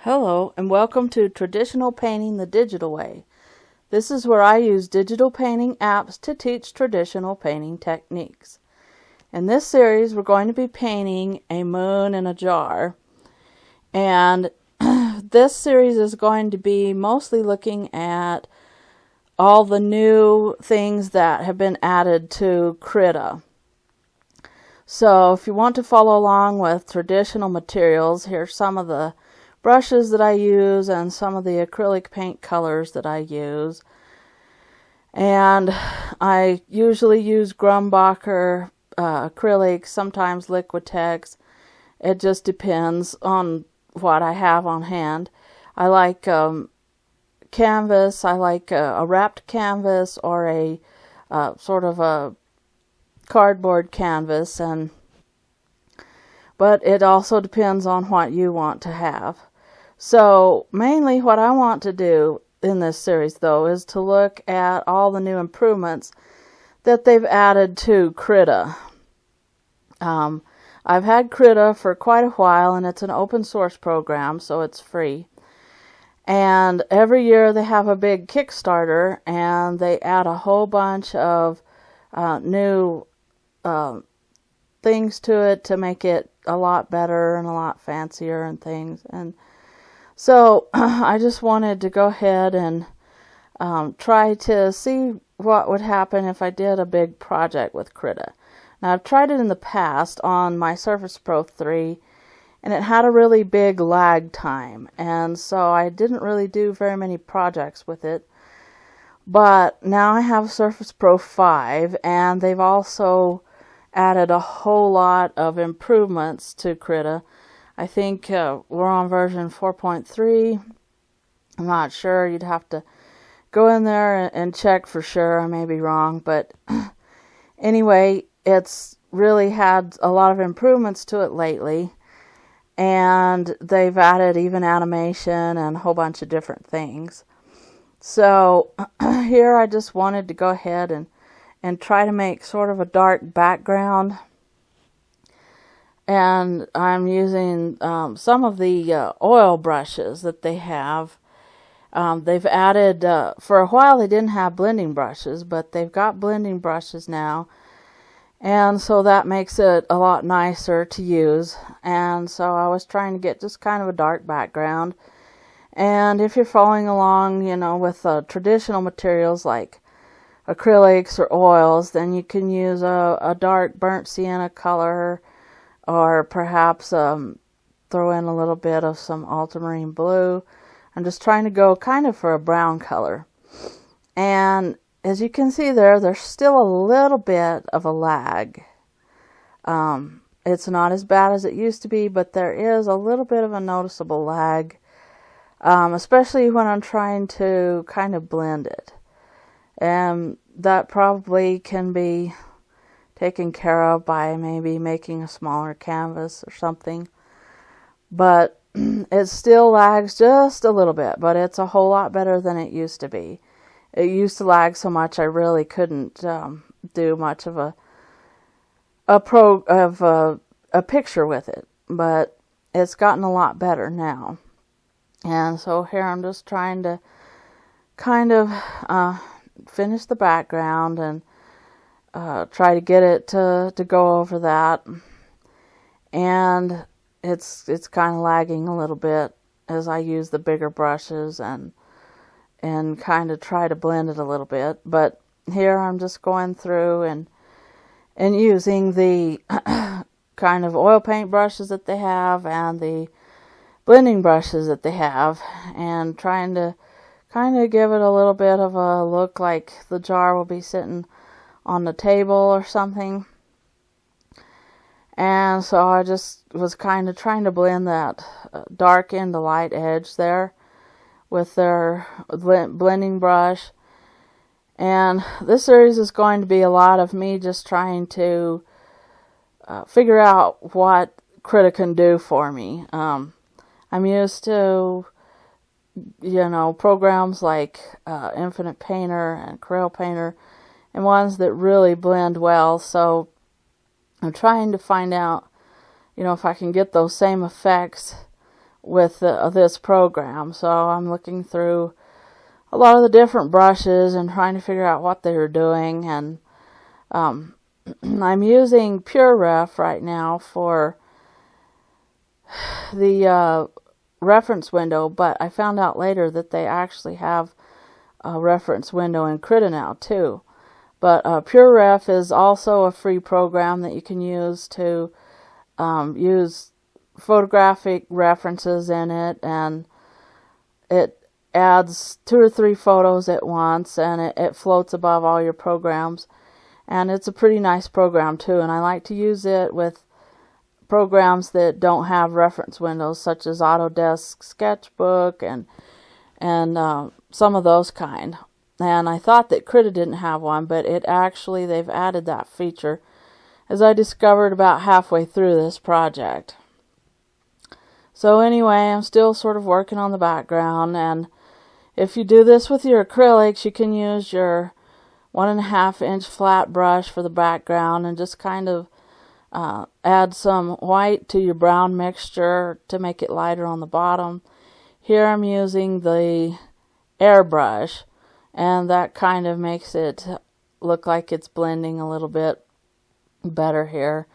Hello and welcome to Traditional Painting the Digital Way. This is where I use digital painting apps to teach traditional painting techniques. In this series we're going to be painting a moon in a jar, and this series is going to be mostly looking at all the new things that have been added to Krita. So if you want to follow along with traditional materials, here's some of the brushes that I use and some of the acrylic paint colors that I use. And I usually use Grumbacher acrylics, sometimes Liquitex. It just depends on what I have on hand. I like canvas. I like a wrapped canvas or a sort of a cardboard canvas, but it also depends on what you want to have. So mainly what I want to do in this series though is to look at all the new improvements that they've added to Krita. I've had Krita for quite a while, and it's an open source program, so it's free. And every year they have a big Kickstarter and they add a whole bunch of new things to it to make it a lot better and a lot fancier and things. And so I just wanted to go ahead and try to see what would happen if I did a big project with Krita. Now I've tried it in the past on my Surface Pro 3, and it had a really big lag time, and so I didn't really do very many projects with it. But now I have Surface Pro 5, and they've also added a whole lot of improvements to Krita. I think we're on version 4.3. I'm not sure. You'd have to go in there and check for sure. I may be wrong, but anyway, it's really had a lot of improvements to it lately, and they've added even animation and a whole bunch of different things. So here I just wanted to go ahead and try to make sort of a dark background. And I'm using some of the oil brushes that they have. They've added, for a while they didn't have blending brushes, but they've got blending brushes now. And so that makes it a lot nicer to use. And so I was trying to get just kind of a dark background. And if you're following along, with traditional materials like acrylics or oils, then you can use a dark burnt sienna color, or perhaps throw in a little bit of some ultramarine blue. I'm just trying to go kind of for a brown color. And as you can see there's still a little bit of a lag. It's not as bad as it used to be, but there is a little bit of a noticeable lag, especially when I'm trying to kind of blend it. And that probably can be taken care of by maybe making a smaller canvas or something. But it still lags just a little bit, but it's a whole lot better than it used to be. It used to lag so much I really couldn't do much of a picture with it, but it's gotten a lot better now. And so here I'm just trying to kind of finish the background and try to get it to go over that. And it's kind of lagging a little bit as I use the bigger brushes and kind of try to blend it a little bit. But here I'm just going through and using the kind of oil paint brushes that they have and the blending brushes that they have, and trying to kind of give it a little bit of a look like the jar will be sitting on the table or something. And so I just was kind of trying to blend that dark into light edge there with their blending brush. And this series is going to be a lot of me just trying to figure out what Krita can do for me. I'm used to programs like Infinite Painter and Corel Painter, and ones that really blend well. So I'm trying to find out, if I can get those same effects with this program. So I'm looking through a lot of the different brushes and trying to figure out what they were doing. And I'm using Pure Ref right now for the reference window, but I found out later that they actually have a reference window in Krita now too. But Pure Ref is also a free program that you can use to use photographic references in it, and it adds 2 or 3 photos at once, and it floats above all your programs. And it's a pretty nice program too, and I like to use it with programs that don't have reference windows, such as Autodesk Sketchbook and some of those kind. And I thought that Krita didn't have one, but they've added that feature, as I discovered about halfway through this project. So anyway, I'm still sort of working on the background, and if you do this with your acrylics, you can use your 1.5-inch flat brush for the background and just kind of add some white to your brown mixture to make it lighter on the bottom. Here I'm using the airbrush, and that kind of makes it look like it's blending a little bit better here.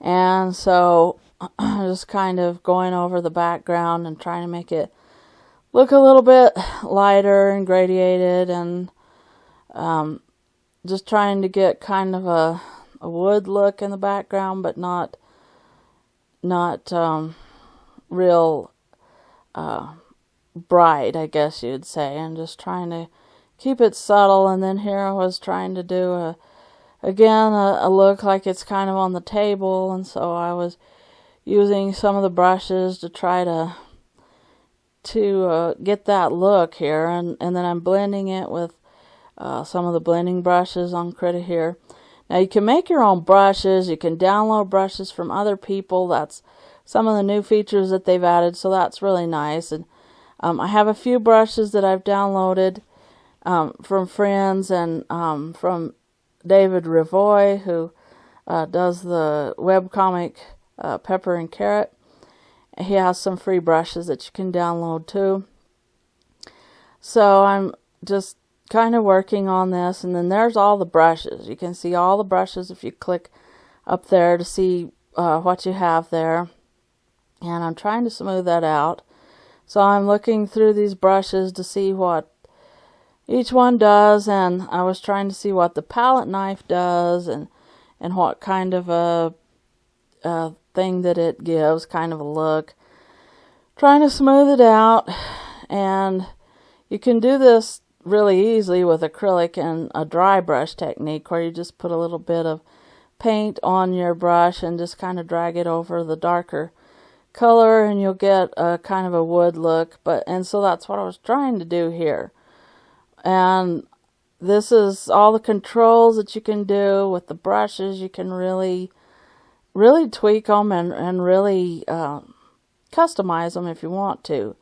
And so I'm just kind of going over the background and trying to make it look a little bit lighter and gradiated, and just trying to get kind of a wood look in the background, but not real bright, I guess you'd say, and just trying to keep it subtle. And then here I was trying to do a look like it's kind of on the table, and so I was using some of the brushes to try to get that look here, and then I'm blending it with some of the blending brushes on Krita here. Now you can make your own brushes, you can download brushes from other people. That's some of the new features that they've added, so that's really nice. And I have a few brushes that I've downloaded from friends, and from David Rivoy, who does the webcomic Pepper and Carrot. He has some free brushes that you can download too. So I'm just kind of working on this, and then there's all the brushes. You can see all the brushes if you click up there to see what you have there. And I'm trying to smooth that out. So I'm looking through these brushes to see what each one does, and I was trying to see what the palette knife does, and what kind of a thing that it gives, kind of a look. Trying to smooth it out, and you can do this really easily with acrylic and a dry brush technique, where you just put a little bit of paint on your brush and just kind of drag it over the darker color, and you'll get a kind of a wood look. And so that's what I was trying to do here. And this is all the controls that you can do with the brushes. You can really tweak them and really customize them if you want to.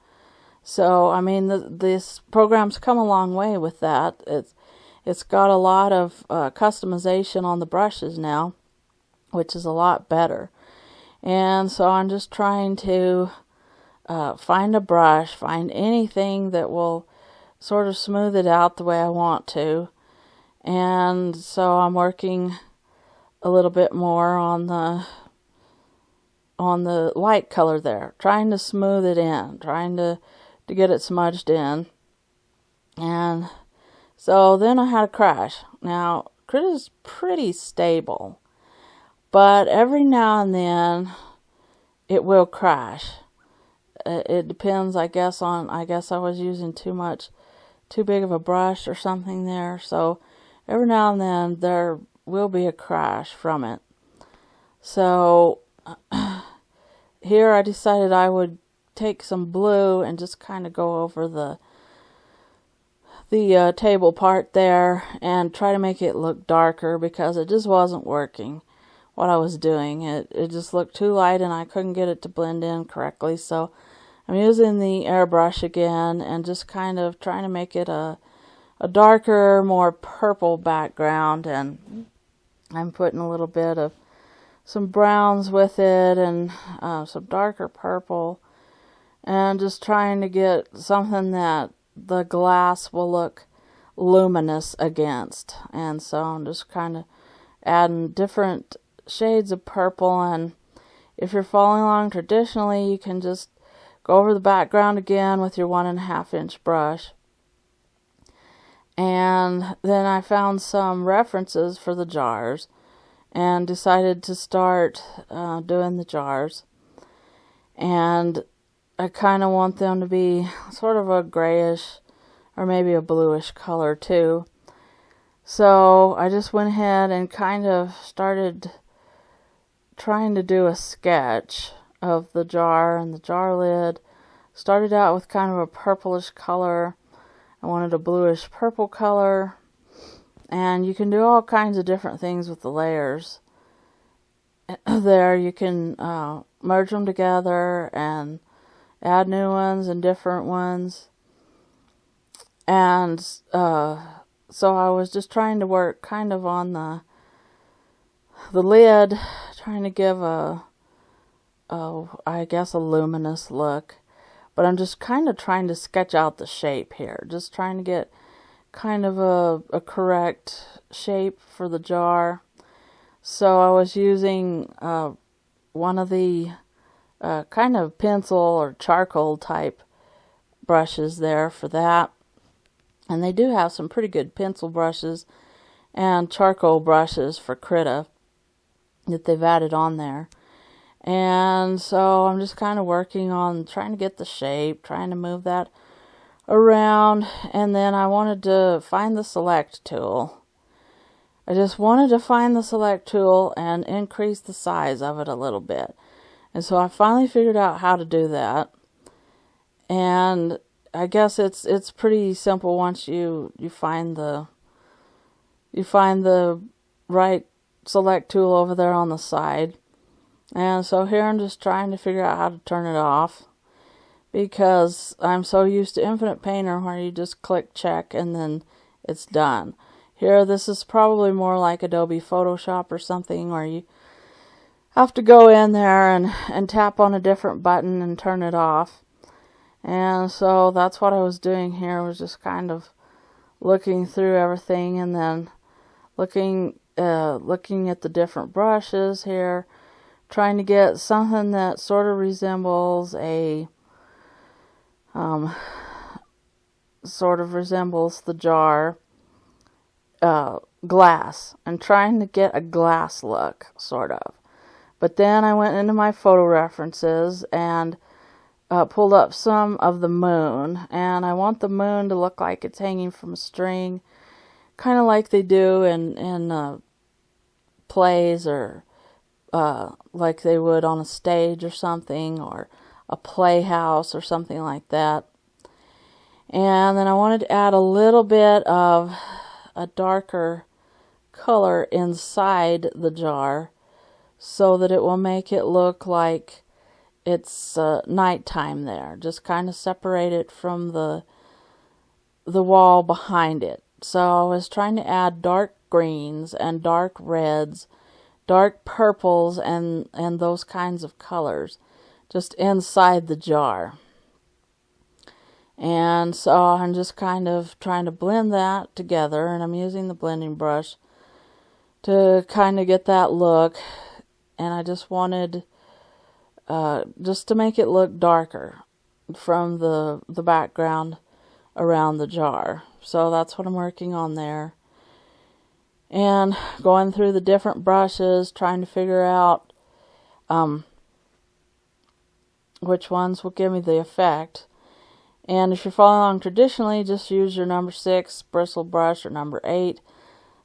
So, I mean, this program's come a long way with that. It's got a lot of customization on the brushes now, which is a lot better. And so I'm just trying to find a brush, find anything that will sort of smooth it out the way I want to. And so I'm working a little bit more on the light color there, trying to smooth it in, trying to get it smudged in. And so then I had a crash. Now, Krita is pretty stable, but every now and then it will crash. It depends, I guess I was using too big of a brush or something there. So every now and then there will be a crash from it. So here I decided I would take some blue and just kind of go over the table part there and try to make it look darker, because it just wasn't working what I was doing. It just looked too light and I couldn't get it to blend in correctly. So I'm using the airbrush again and just kind of trying to make it a darker, more purple background, and I'm putting a little bit of some browns with it and some darker purple. and just trying to get something that the glass will look luminous against. And so I'm just kind of adding different shades of purple, and if you're following along traditionally, you can just go over the background again with your 1.5-inch brush. And then I found some references for the jars and decided to start doing the jars. And I kind of want them to be sort of a grayish or maybe a bluish color too. So I just went ahead and kind of started trying to do a sketch of the jar and the jar lid. Started out with kind of a purplish color. I wanted a bluish purple color. And you can do all kinds of different things with the layers. There you can merge them together and add new ones and different ones. And so I was just trying to work kind of on the lid, trying to give I guess a luminous look. But I'm just kind of trying to sketch out the shape here. Just trying to get kind of a correct shape for the jar. So I was using one of the kind of pencil or charcoal type brushes there for that. And they do have some pretty good pencil brushes and charcoal brushes for Krita that they've added on there. And so I'm just kind of working on trying to get the shape, trying to move that around. And then I wanted to find the select tool. I just wanted to find the select tool and increase the size of it a little bit. And so I finally figured out how to do that. And I guess it's pretty simple once you find the right select tool over there on the side. And so here I'm just trying to figure out how to turn it off, because I'm so used to Infinite Painter where you just click check and then it's done. Here this is probably more like Adobe Photoshop or something, where you have to go in there and tap on a different button and turn it off. And so that's what I was doing here, was just kind of looking through everything and then looking at the different brushes here, trying to get something that sort of resembles the jar glass, and trying to get a glass look, sort of. But then I went into my photo references and pulled up some of the moon, and I want the moon to look like it's hanging from a string, kind of like they do in plays, or like they would on a stage or something, or a playhouse or something like that. And then I wanted to add a little bit of a darker color inside the jar so that it will make it look like it's nighttime there. Just kind of separate it from the wall behind it. So I was trying to add dark greens and dark reds, dark purples, and those kinds of colors just inside the jar. And so I'm just kind of trying to blend that together, and I'm using the blending brush to kind of get that look. And I just wanted just to make it look darker from the background around the jar. So that's what I'm working on there. And going through the different brushes, trying to figure out which ones will give me the effect. And if you're following along traditionally, just use your number 6 bristle brush, or number 8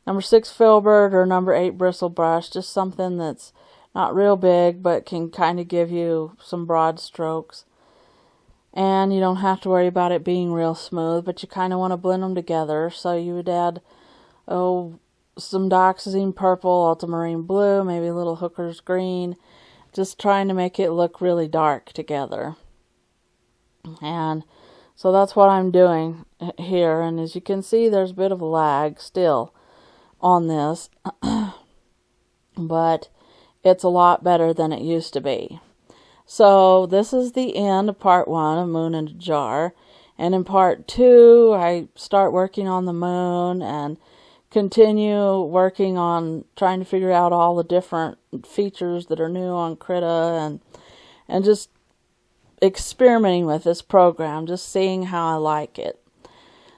filbert, or number 8 bristle brush. Just something that's not real big, but can kind of give you some broad strokes. And you don't have to worry about it being real smooth, but you kind of want to blend them together. So you would add some dioxazine purple, ultramarine blue, maybe a little hooker's green, just trying to make it look really dark together. And so that's what I'm doing here. And as you can see, there's a bit of a lag still on this, but it's a lot better than it used to be. So this is the end of part 1 of Moon in a Jar. And in part 2, I start working on the moon and continue working on trying to figure out all the different features that are new on Krita, and just experimenting with this program, just seeing how I like it.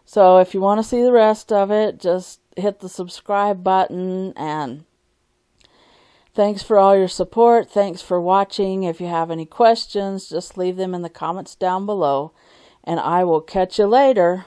So if you want to see the rest of it, just hit the subscribe button, and thanks for all your support. Thanks for watching. If you have any questions, just leave them in the comments down below, and I will catch you later.